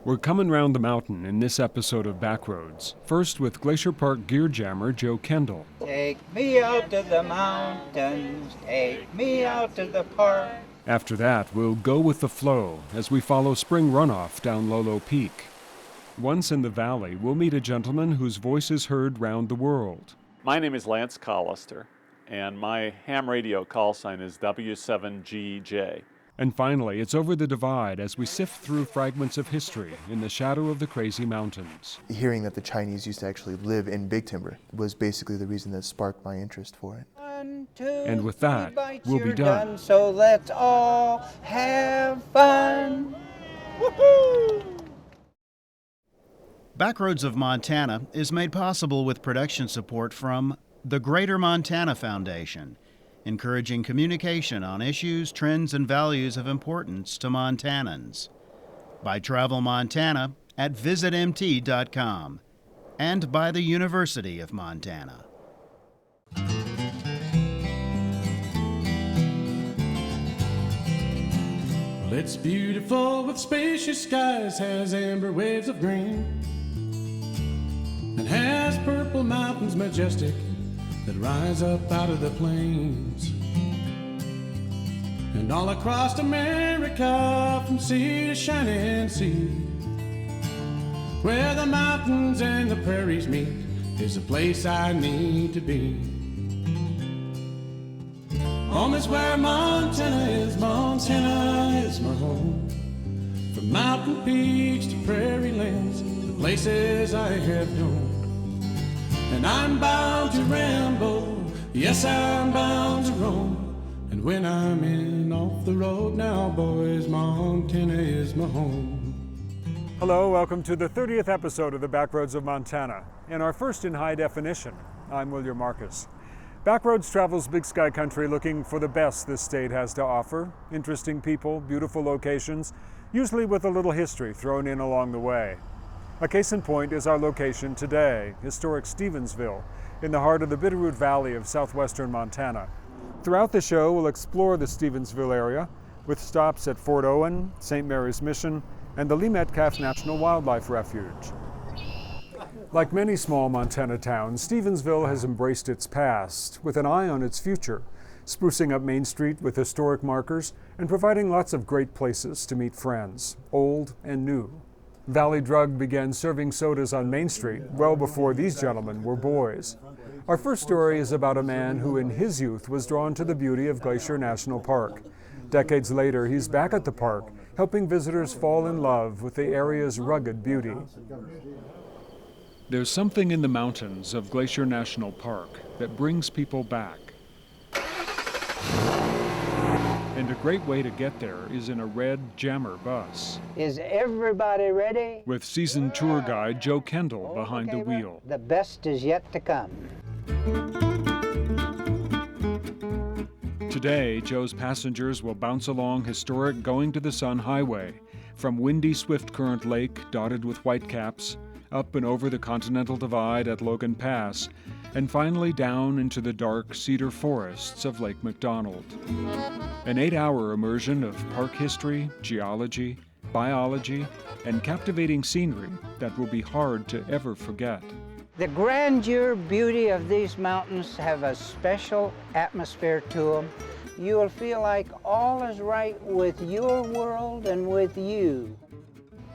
We're coming round the mountain in this episode of Backroads. First with Glacier Park gear jammer Joe Kendall. Take me out to the mountains, take me out to the park. After that, we'll go with the flow as we follow spring runoff down Lolo Peak. Once in the valley, we'll meet a gentleman whose voice is heard round the world. My name is Lance Collister, and my ham radio call sign is W7GJ. And finally, it's over the divide as we sift through fragments of history in the shadow of the crazy mountains. Hearing that the Chinese used to actually live in Big Timber was basically the reason that sparked my interest for it. 1, 2, And with that, 3 we'll be done. So let's all have fun. Woohoo! Backroads of Montana is made possible with production support from the Greater Montana Foundation, encouraging communication on issues, trends, and values of importance to Montanans. By Travel Montana at visitmt.com, and by the University of Montana. Well, it's beautiful with spacious skies, has amber waves of green, and has purple mountains majestic that rise up out of the plains. And all across America, from sea to shining sea, where the mountains and the prairies meet, is a place I need to be. Home is where Montana is my home. From mountain peaks to prairie lands, the places I have known. And I'm bound to ramble, yes, I'm bound to roam. And when I'm in off the road now, boys, Montana is my home. Hello, welcome to the 30th episode of the Backroads of Montana, and our first in high definition. I'm William Marcus. Backroads travels big sky country looking for the best this state has to offer. Interesting people, beautiful locations, usually with a little history thrown in along the way. A case in point is our location today, historic Stevensville, in the heart of the Bitterroot Valley of southwestern Montana. Throughout the show, we'll explore the Stevensville area with stops at Fort Owen, St. Mary's Mission, and the Lee Metcalf National Wildlife Refuge. Like many small Montana towns, Stevensville has embraced its past with an eye on its future, sprucing up Main Street with historic markers and providing lots of great places to meet friends, old and new. Valley Drug began serving sodas on Main Street well before these gentlemen were boys. Our first story is about a man who in his youth was drawn to the beauty of Glacier National Park. Decades later, he's back at the park, helping visitors fall in love with the area's rugged beauty. There's something in the mountains of Glacier National Park that brings people back. And a great way to get there is in a red jammer bus. Is everybody ready? With seasoned tour guide Joe Kendall behind the wheel. The best is yet to come. Today, Joe's passengers will bounce along historic Going to the Sun Highway, from windy Swift Current Lake dotted with whitecaps, up and over the Continental Divide at Logan Pass, and finally down into the dark cedar forests of Lake McDonald. An 8-hour immersion of park history, geology, biology, and captivating scenery that will be hard to ever forget. The grandeur, beauty of these mountains have a special atmosphere to them. You will feel like all is right with your world and with you.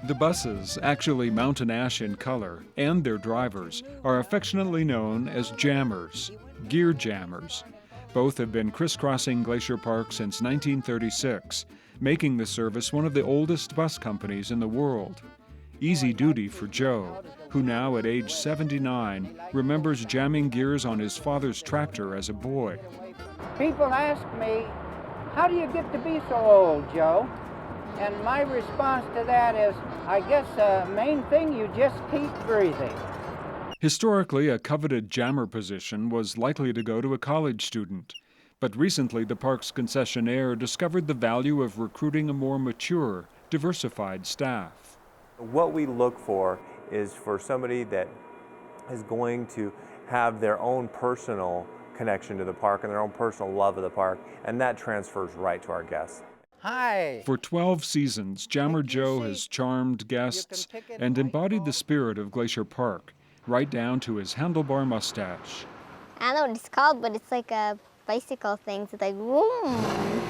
The buses, actually mountain ash in color, and their drivers are affectionately known as jammers, gear jammers. Both have been crisscrossing Glacier Park since 1936, making the service one of the oldest bus companies in the world. Easy duty for Joe, who now at age 79 remembers jamming gears on his father's tractor as a boy. People ask me, how do you get to be so old, Joe? And my response to that is, I guess the main thing, you just keep breathing. Historically, a coveted jammer position was likely to go to a college student. But recently, the park's concessionaire discovered the value of recruiting a more mature, diversified staff. What we look for is for somebody that is going to have their own personal connection to the park and their own personal love of the park, and that transfers right to our guests. Hi. For 12 seasons, Jammer Joe has charmed guests and embodied the spirit of Glacier Park, right down to his handlebar mustache. I don't know what it's called, but it's like a bicycle thing. So it's like, vroom.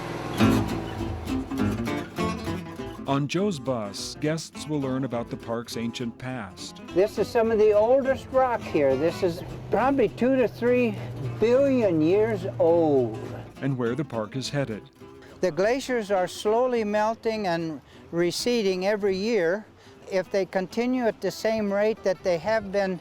On Joe's bus, guests will learn about the park's ancient past. This is some of the oldest rock here. This is probably 2 to 3 billion years old. And where the park is headed. The glaciers are slowly melting and receding every year. If they continue at the same rate that they have been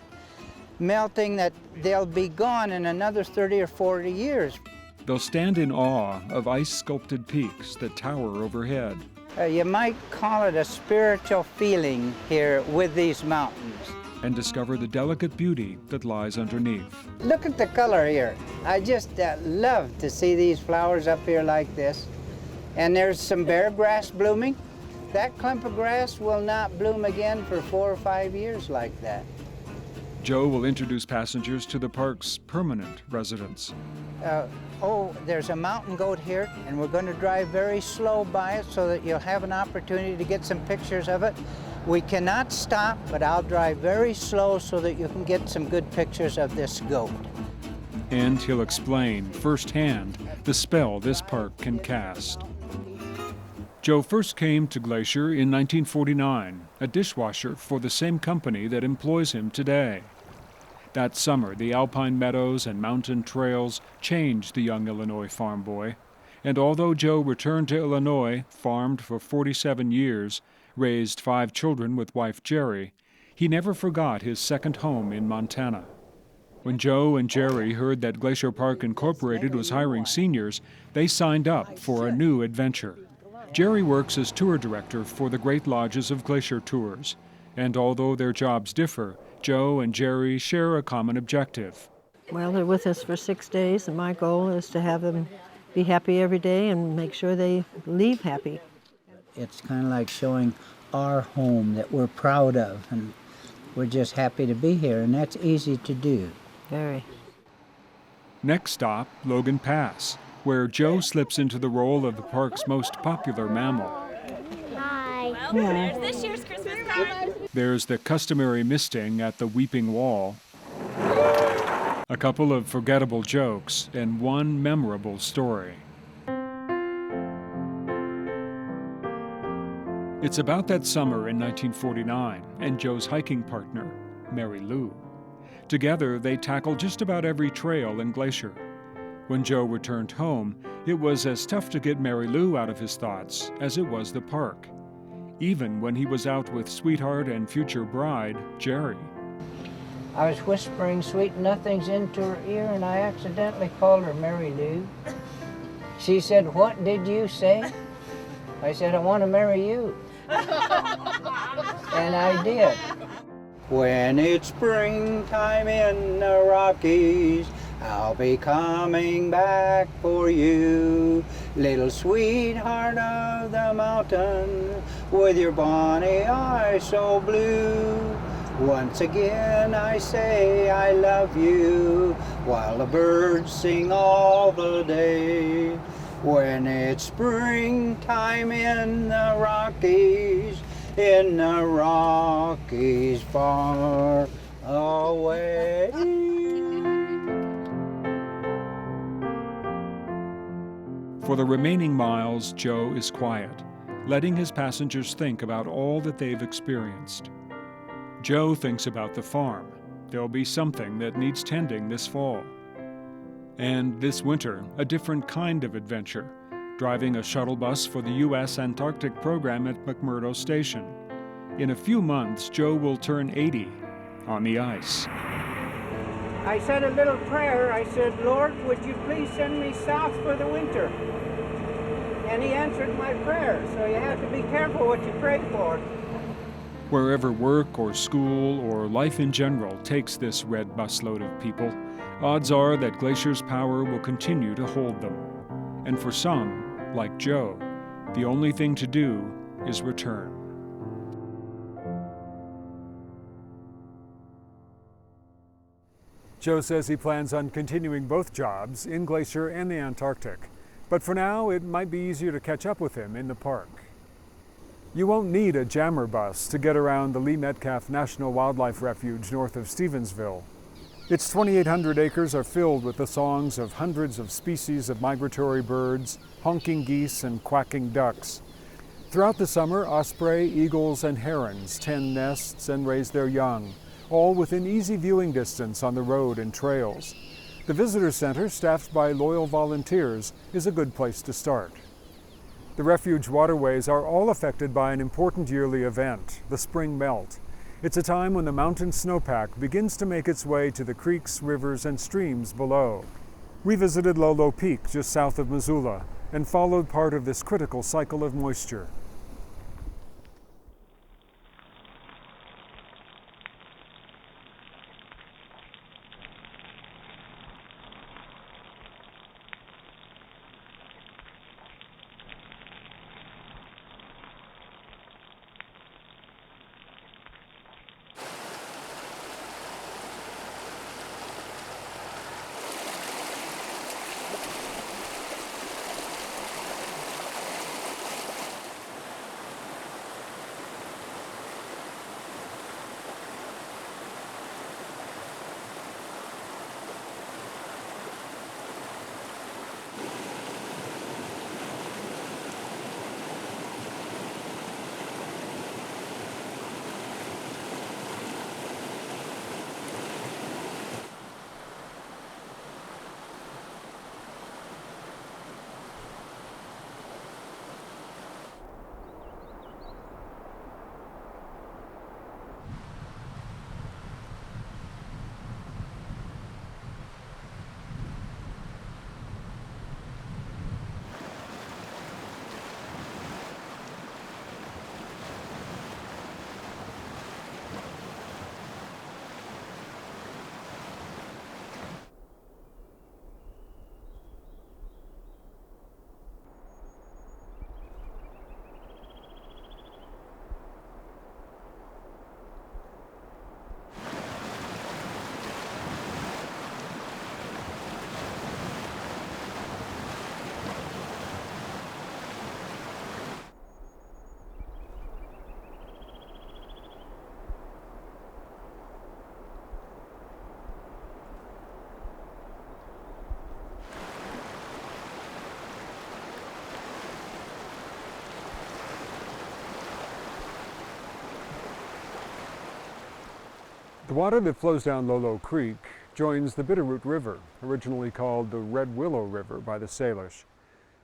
melting, that they'll be gone in another 30 or 40 years. They'll stand in awe of ice-sculpted peaks that tower overhead. You might call it a spiritual feeling here with these mountains. And discover the delicate beauty that lies underneath. Look at the color here. I just love to see these flowers up here like this. And there's some bear grass blooming. That clump of grass will not bloom again for 4 or 5 years like that. Joe will introduce passengers to the park's permanent residents. There's a mountain goat here, and we're going to drive very slow by it so that you'll have an opportunity to get some pictures of it. We cannot stop, but I'll drive very slow so that you can get some good pictures of this goat. And he'll explain firsthand the spell this park can cast. Joe first came to Glacier in 1949, a dishwasher for the same company that employs him today. That summer, the alpine meadows and mountain trails changed the young Illinois farm boy. And although Joe returned to Illinois, farmed for 47 years, raised 5 children with wife Jerry, he never forgot his second home in Montana. When Joe and Jerry heard that Glacier Park Incorporated was hiring seniors, they signed up for a new adventure. Jerry works as tour director for the Great Lodges of Glacier Tours, and although their jobs differ, Joe and Jerry share a common objective. Well, they're with us for 6 days, and my goal is to have them be happy every day and make sure they leave happy. It's kind of like showing our home that we're proud of, and we're just happy to be here, and that's easy to do. Very. Next stop, Logan Pass, where Joe slips into the role of the park's most popular mammal. Hi. Well, there's this year's Christmas card. There's the customary misting at the Weeping Wall, a couple of forgettable jokes, and one memorable story. It's about that summer in 1949 and Joe's hiking partner, Mary Lou. Together, they tackled just about every trail in Glacier. When Joe returned home, it was as tough to get Mary Lou out of his thoughts as it was the park, even when he was out with sweetheart and future bride, Jerry. I was whispering sweet nothings into her ear, and I accidentally called her Mary Lou. She said, "What did you say?" I said, "I want to marry you." And I did. When it's springtime in the Rockies, I'll be coming back for you, little sweetheart of the mountain, with your bonny eyes so blue. Once again I say I love you, while the birds sing all the day. When it's springtime in the Rockies far away. For the remaining miles, Joe is quiet, letting his passengers think about all that they've experienced. Joe thinks about the farm. There'll be something that needs tending this fall. And this winter, a different kind of adventure, driving a shuttle bus for the U.S. Antarctic program at McMurdo Station. In a few months, Joe will turn 80 on the ice. I said a little prayer. I said, "Lord, would you please send me south for the winter?" And he answered my prayer, so you have to be careful what you pray for. Wherever work or school or life in general takes this red busload of people, odds are that Glacier's power will continue to hold them. And for some, like Joe, the only thing to do is return. Joe says he plans on continuing both jobs in Glacier and the Antarctic. But for now, it might be easier to catch up with him in the park. You won't need a jammer bus to get around the Lee Metcalf National Wildlife Refuge north of Stevensville. Its 2,800 acres are filled with the songs of hundreds of species of migratory birds, honking geese, and quacking ducks. Throughout the summer, osprey, eagles, and herons tend nests and raise their young, all within easy viewing distance on the road and trails. The visitor center, staffed by loyal volunteers, is a good place to start. The refuge waterways are all affected by an important yearly event, the spring melt. It's a time when the mountain snowpack begins to make its way to the creeks, rivers, and streams below. We visited Lolo Peak just south of Missoula and followed part of this critical cycle of moisture. The water that flows down Lolo Creek joins the Bitterroot River, originally called the Red Willow River by the Salish.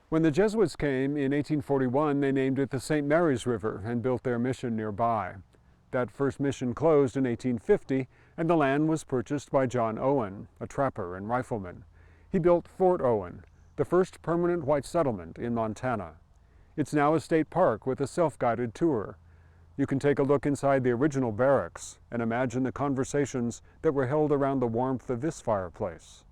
When the Jesuits came in 1841, they named it the St. Mary's River and built their mission nearby. That first mission closed in 1850, and the land was purchased by John Owen, a trapper and rifleman. He built Fort Owen, the first permanent white settlement in Montana. It's now a state park with a self-guided tour. You can take a look inside the original barracks and imagine the conversations that were held around the warmth of this fireplace.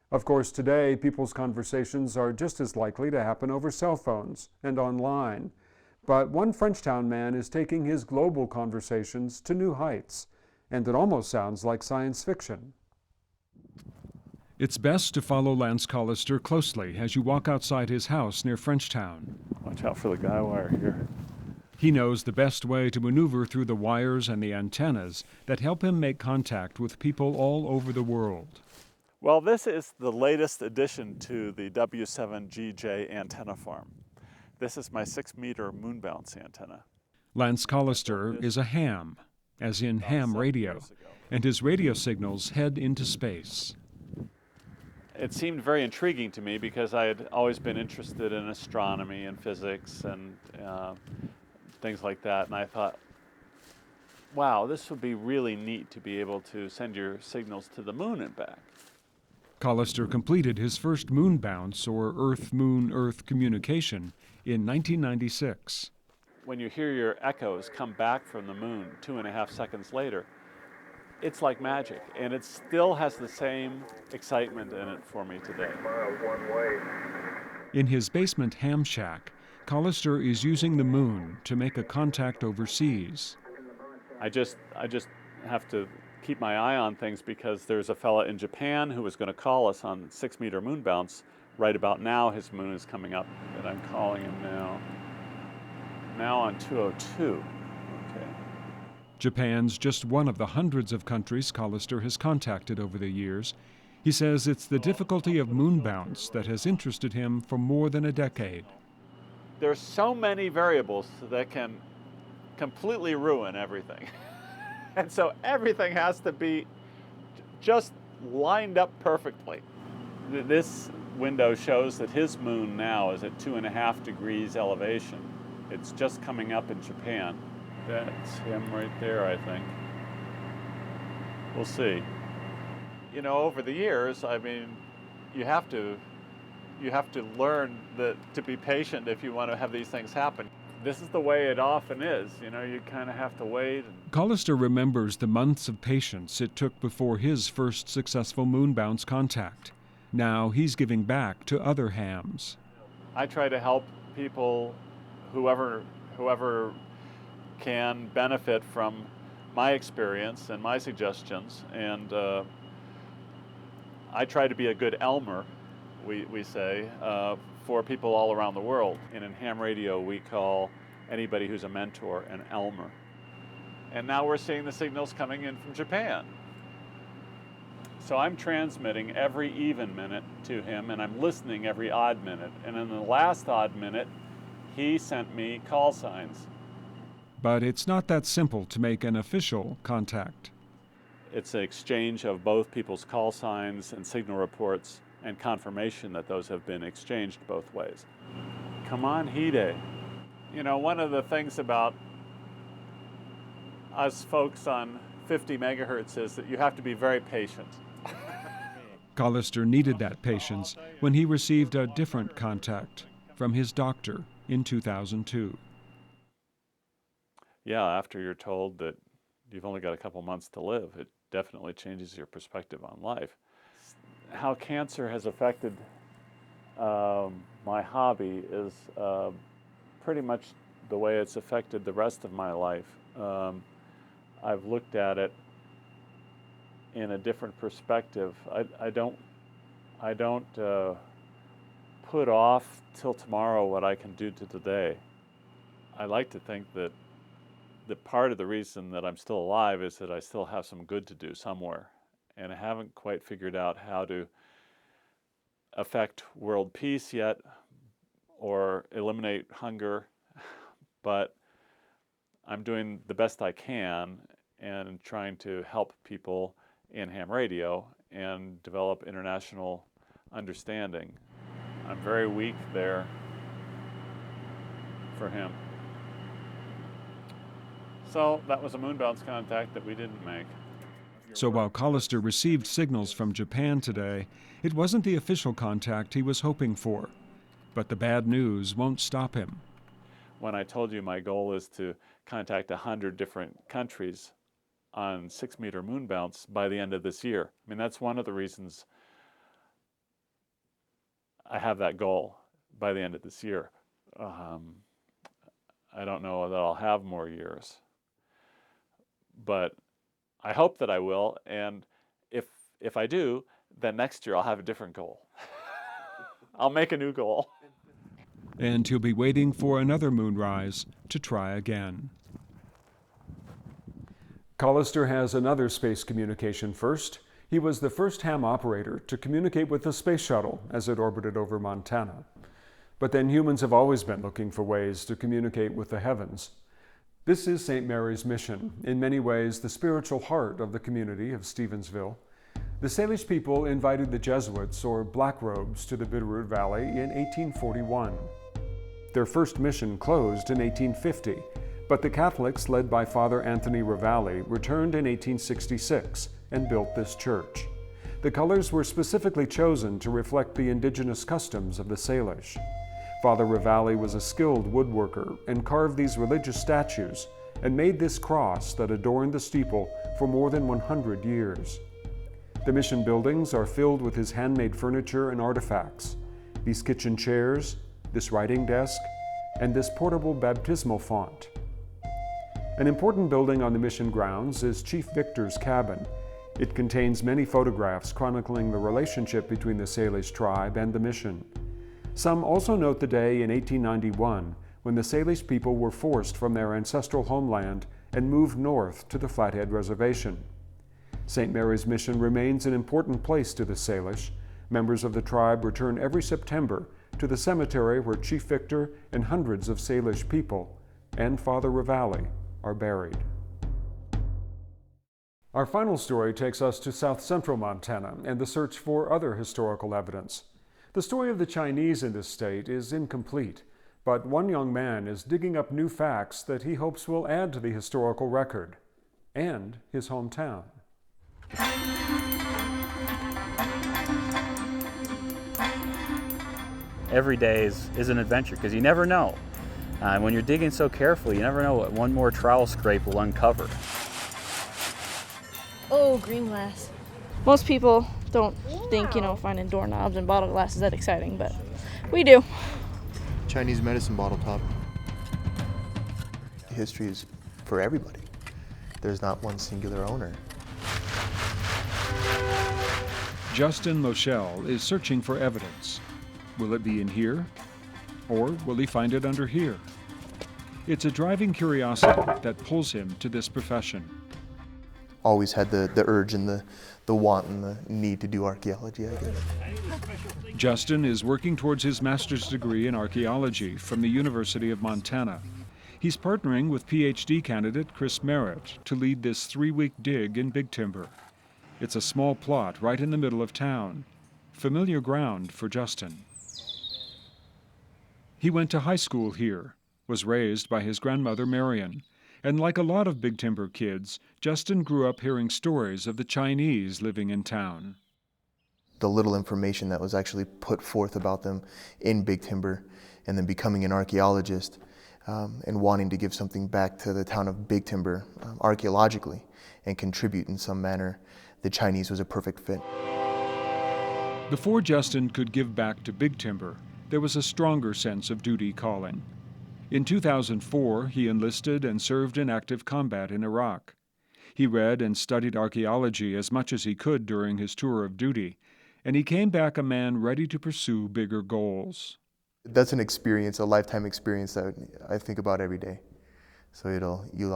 Of course, today, people's conversations are just as likely to happen over cell phones and online. But one Frenchtown man is taking his global conversations to new heights, and it almost sounds like science fiction. It's best to follow Lance Collister closely as you walk outside his house near Frenchtown. Watch out for the guy wire here. He knows the best way to maneuver through the wires and the antennas that help him make contact with people all over the world. Well, this is the latest addition to the W7GJ antenna farm. This is my 6-meter moon bounce antenna. Lance Collister is a ham, as in ham radio, and his radio signals head into space. It seemed very intriguing to me because I had always been interested in astronomy and physics and things like that, and I thought, wow, this would be really neat to be able to send your signals to the moon and back. Collister completed his first moon bounce, or Earth-Moon-Earth communication, in 1996. When you hear your echoes come back from the moon 2.5 seconds later, it's like magic, and it still has the same excitement in it for me today. In his basement ham shack, Collister is using the moon to make a contact overseas. I just have to keep my eye on things because there's a fella in Japan who was going to call us on 6-meter moon bounce right about now his moon is coming up, and I'm calling him now on 202. Okay. Japan's just one of the hundreds of countries Collister has contacted over the years. He says it's the difficulty of moon bounce that has interested him for more than a decade. There's so many variables that can completely ruin everything. And so everything has to be just lined up perfectly. This window shows that his moon now is at 2.5 degrees elevation. It's just coming up in Japan. That's him right there, I think. We'll see. You know, over the years, I mean, you have to learn to be patient if you want to have these things happen. This is the way it often is. You know, you kind of have to wait. Collister remembers the months of patience it took before his first successful moon bounce contact. Now he's giving back to other hams. I try to help people, whoever can benefit from my experience and my suggestions, and I try to be a good Elmer, we say, for people all around the world. And in ham radio, we call anybody who's a mentor an Elmer. And now we're seeing the signals coming in from Japan. So I'm transmitting every even minute to him, and I'm listening every odd minute. And in the last odd minute, he sent me call signs. But it's not that simple to make an official contact. It's an exchange of both people's call signs and signal reports and confirmation that those have been exchanged both ways. Come on, Hide. You know, one of the things about us folks on 50 megahertz is that you have to be very patient. Collister needed that patience when he received a different contact from his doctor in 2002. Yeah, after you're told that you've only got a couple months to live, it definitely changes your perspective on life. How cancer has affected my hobby is pretty much the way it's affected the rest of my life. I've looked at it in a different perspective. I don't put off till tomorrow what I can do to today. I like to think that part of the reason that I'm still alive is that I still have some good to do somewhere. And I haven't quite figured out how to affect world peace yet or eliminate hunger, but I'm doing the best I can and trying to help people in ham radio and develop international understanding. I'm very weak there for him. So that was a moon bounce contact that we didn't make. So while Collister received signals from Japan today, it wasn't the official contact he was hoping for. But the bad news won't stop him. When I told you my goal is to contact 100 different countries on 6-meter moon bounce by the end of this year. I mean, that's one of the reasons I have that goal by the end of this year. I don't know that I'll have more years, but I hope that I will, and if I do, then next year I'll have a different goal. I'll make a new goal. And he'll be waiting for another moonrise to try again. Collister has another space communication first. He was the first ham operator to communicate with the space shuttle as it orbited over Montana. But then humans have always been looking for ways to communicate with the heavens. This is St. Mary's Mission, in many ways the spiritual heart of the community of Stevensville. The Salish people invited the Jesuits, or Blackrobes, to the Bitterroot Valley in 1841. Their first mission closed in 1850, but the Catholics, led by Father Anthony Ravalli, returned in 1866 and built this church. The colors were specifically chosen to reflect the indigenous customs of the Salish. Father Ravalli was a skilled woodworker and carved these religious statues and made this cross that adorned the steeple for more than 100 years. The mission buildings are filled with his handmade furniture and artifacts. These kitchen chairs, this writing desk, and this portable baptismal font. An important building on the mission grounds is Chief Victor's cabin. It contains many photographs chronicling the relationship between the Salish tribe and the mission. Some also note the day in 1891 when the Salish people were forced from their ancestral homeland and moved north to the Flathead Reservation. St. Mary's Mission remains an important place to the Salish. Members of the tribe return every September to the cemetery where Chief Victor and hundreds of Salish people and Father Ravalli are buried. Our final story takes us to south central Montana and the search for other historical evidence. The story of the Chinese in this state is incomplete, but one young man is digging up new facts that he hopes will add to the historical record and his hometown. Every day is an adventure because you never know. When you're digging so carefully, you never know what one more trowel scrape will uncover. Oh, green glass. Most people don't think, finding doorknobs and bottle glass is that exciting, but we do. Chinese medicine bottle top. History is for everybody. There's not one singular owner. Justin Moschel is searching for evidence. Will it be in here? Or will he find it under here? It's a driving curiosity that pulls him to this profession. Always had the urge and the want and the need to do archaeology, I guess. Justin is working towards his master's degree in archaeology from the University of Montana. He's partnering with PhD candidate Chris Merritt to lead this 3-week dig in Big Timber. It's a small plot right in the middle of town. Familiar ground for Justin. He went to high school here, was raised by his grandmother Marion, and like a lot of Big Timber kids, Justin grew up hearing stories of the Chinese living in town. The little information that was actually put forth about them in Big Timber, and then becoming an archaeologist and wanting to give something back to the town of Big Timber archaeologically and contribute in some manner, the Chinese was a perfect fit. Before Justin could give back to Big Timber, there was a stronger sense of duty calling. In 2004, he enlisted and served in active combat in Iraq. He read and studied archaeology as much as he could during his tour of duty, and he came back a man ready to pursue bigger goals. That's an experience, a lifetime experience that I think about every day. So you'll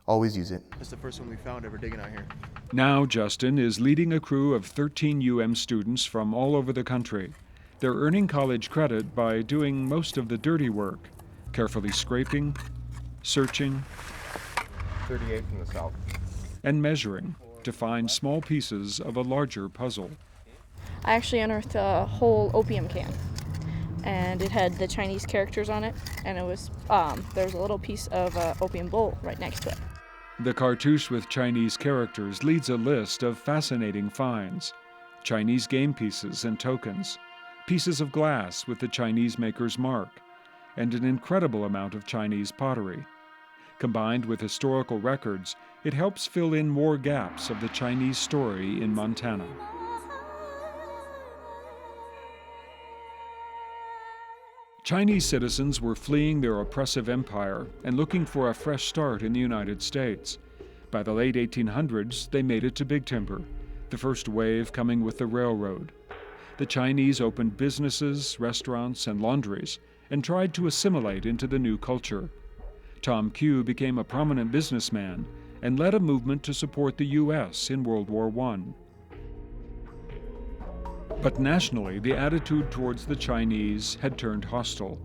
always use it. That's the first one we found ever digging out here. Now Justin is leading a crew of 13 UM students from all over the country. They're earning college credit by doing most of the dirty work, carefully scraping, searching, 38 from the south, and measuring to find small pieces of a larger puzzle. I actually unearthed a whole opium can, and it had the Chinese characters on it, and it was there was a little piece of opium bowl right next to it. The cartouche with Chinese characters leads a list of fascinating finds: Chinese game pieces and tokens, pieces of glass with the Chinese maker's mark, and an incredible amount of Chinese pottery. Combined with historical records, it helps fill in more gaps of the Chinese story in Montana. Chinese citizens were fleeing their oppressive empire and looking for a fresh start in the United States. By the late 1800s, they made it to Big Timber, the first wave coming with the railroad. The Chinese opened businesses, restaurants, and laundries, and tried to assimilate into the new culture. Tom Q became a prominent businessman and led a movement to support the U.S. in World War I. But nationally, the attitude towards the Chinese had turned hostile.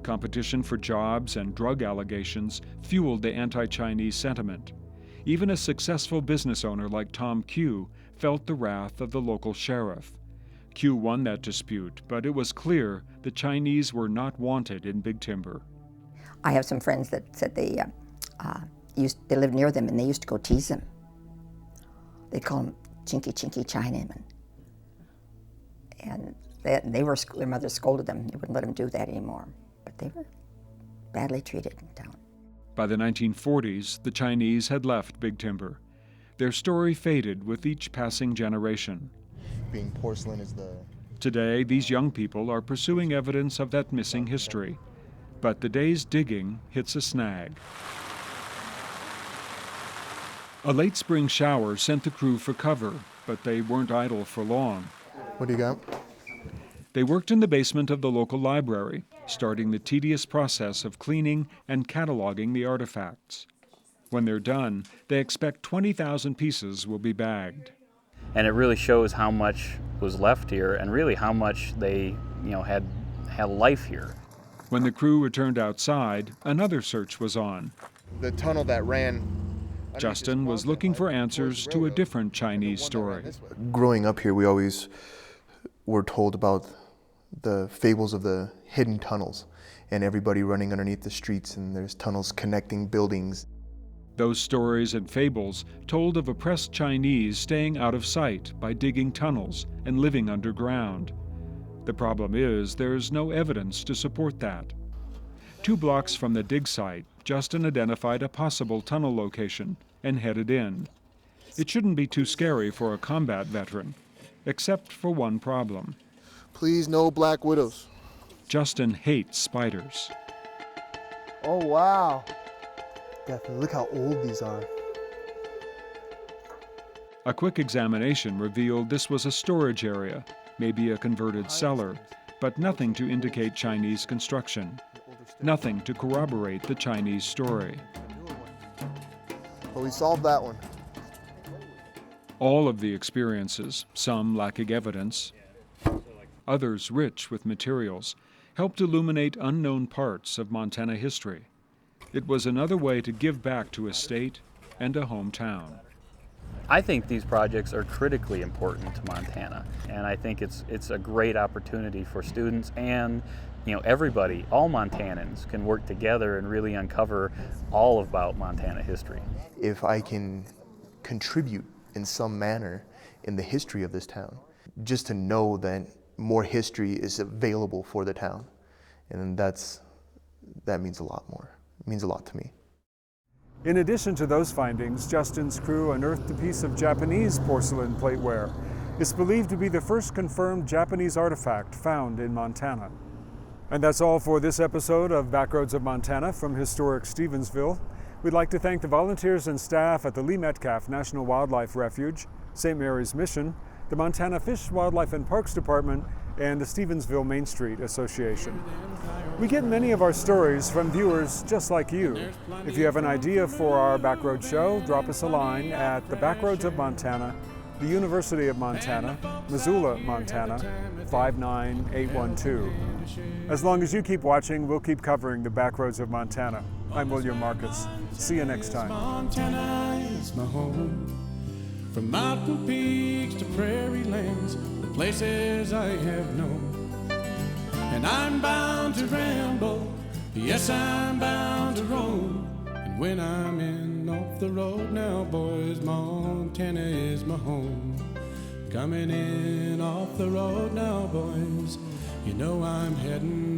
Competition for jobs and drug allegations fueled the anti-Chinese sentiment. Even a successful business owner like Tom Q felt the wrath of the local sheriff. Q won that dispute, but it was clear the Chinese were not wanted in Big Timber. I have some friends that said they lived near them and they used to go tease them. They'd call them chinky Chinaman. And their mother scolded them. They wouldn't let them do that anymore. But they were badly treated in town. By the 1940s, the Chinese had left Big Timber. Their story faded with each passing generation. Being porcelain is the... Today, these young people are pursuing evidence of that missing history. But the day's digging hits a snag. A late spring shower sent the crew for cover, but they weren't idle for long. What do you got? They worked in the basement of the local library, starting the tedious process of cleaning and cataloging the artifacts. When they're done, they expect 20,000 pieces will be bagged. And it really shows how much was left here and really how much they, had life here. When the crew returned outside, another search was on. The tunnel that ran. Justin was looking for answers to a different Chinese story. Growing up here, we always were told about the fables of the hidden tunnels and everybody running underneath the streets, and there's tunnels connecting buildings. Those stories and fables told of oppressed Chinese staying out of sight by digging tunnels and living underground. The problem is there's no evidence to support that. 2 blocks from the dig site, Justin identified a possible tunnel location and headed in. It shouldn't be too scary for a combat veteran, except for one problem. Please, no black widows. Justin hates spiders. Oh, wow. Definitely. Look how old these are. A quick examination revealed this was a storage area, maybe a converted cellar, but nothing to indicate Chinese construction. Nothing to corroborate the Chinese story. Well, we solved that one. All of the experiences, some lacking evidence, others rich with materials, helped illuminate unknown parts of Montana history. It was another way to give back to a state and a hometown. I think these projects are critically important to Montana, and I think it's a great opportunity for students and everybody, all Montanans can work together and really uncover all about Montana history. If I can contribute in some manner in the history of this town, just to know that more history is available for the town, and that means a lot more. It means a lot to me. In addition to those findings, Justin's crew unearthed a piece of Japanese porcelain plateware. It's believed to be the first confirmed Japanese artifact found in Montana. And that's all for this episode of Backroads of Montana from historic Stevensville. We'd like to thank the volunteers and staff at the Lee Metcalf National Wildlife Refuge, St. Mary's Mission, the Montana Fish, Wildlife and Parks Department, and the Stevensville Main Street Association. We get many of our stories from viewers just like you. If you have an idea for our Backroads show, drop us a line at the Backroads of Montana, the University of Montana, Missoula, Montana, 59812. As long as you keep watching, we'll keep covering the Backroads of Montana. I'm William Marcus. See you next time. Montana is my home. From mountain peaks to prairie lands, the places I have known. And I'm bound to ramble, yes, I'm bound to roam. And when I'm in off the road now, boys, Montana is my home. Coming in off the road now, boys, you know I'm heading